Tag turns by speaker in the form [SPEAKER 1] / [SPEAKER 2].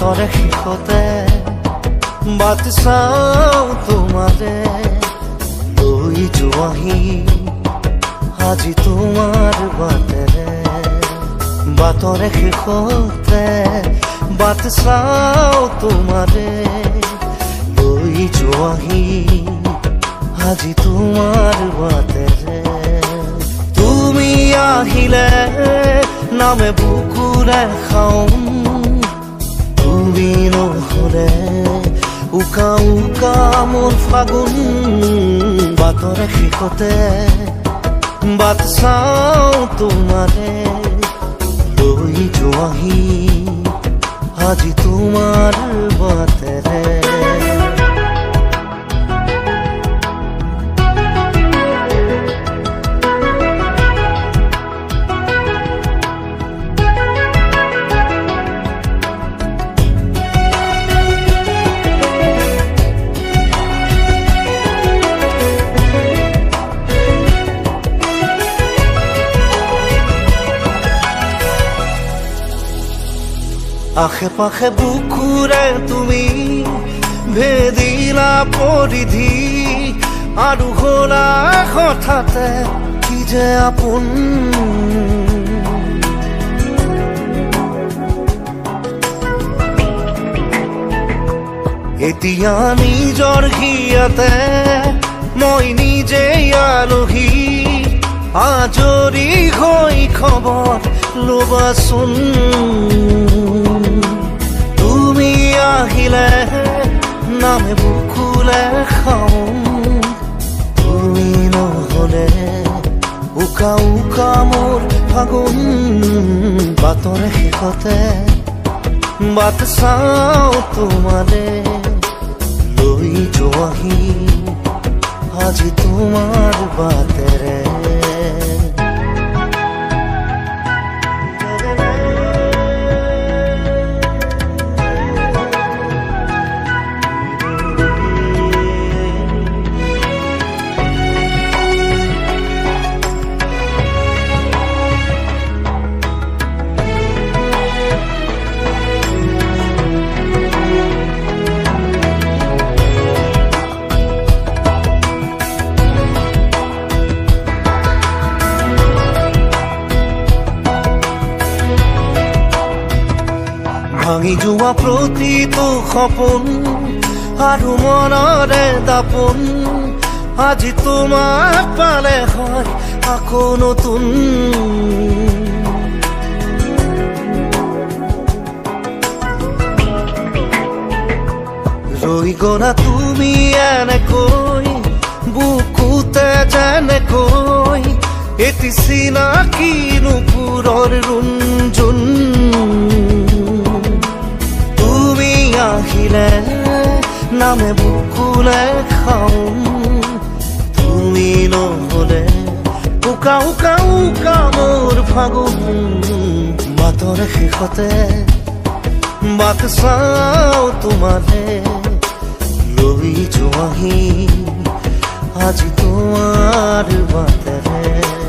[SPEAKER 1] বাটৰে শেষতে বাট চাওঁ তোমাৰে লৈ যোৱাহি আজি তোমাৰ বাটেৰে বাটৰে শেষতে বাট চাওঁ তোমাৰে লৈ যোৱাহি আজি তোমাৰ বাটেৰে তুমি আহিলে নামে বুকুৰে খাওঁ তুমি নহ'লে উকা উকা মোৰ ফাগুন বাটৰে শেষতে বাট চাওঁ তোমাৰে লৈ যোৱাহি আজি তোমাৰ বাটেৰে আশে পাশে বুকুৰে তুমি ভেদিলা পৰিধি আৰু হ'লা হঠাতে কি যে আপোন এতিয়া নিজৰ হিয়াতে মই নিজে আলহী আজৰি হৈ খবৰ ল'বাচোন তুমি আহিলে নামে বুকুলে খাওঁ তুমি নহ'লে উকা উকা মোৰ ফাগুন বাটৰে শেষতে বাট চাওঁ তোমাৰে লৈ যোৱাহি আজি তোমাৰ বাটেৰে ভাঙি যোৱা প্ৰতিটো সপোন আৰু মনৰে দাপোন আজি তোমাক পালে হয় আকৌ নতুন ৰৈ গ'লা তুমি এনেকৈ বুকুতে যেনেকৈ এটি চিনাকি নুপুৰৰ ৰুণজুন আহিলে নামে বুকুলে খাওঁ তুমি নহ'লে উকা উকা উকা মোৰ ফাগুন বাটৰে শেষতে বাট চাওঁ তোমাৰে লৈ যোৱাহি আজি তোমাৰ বাটেৰে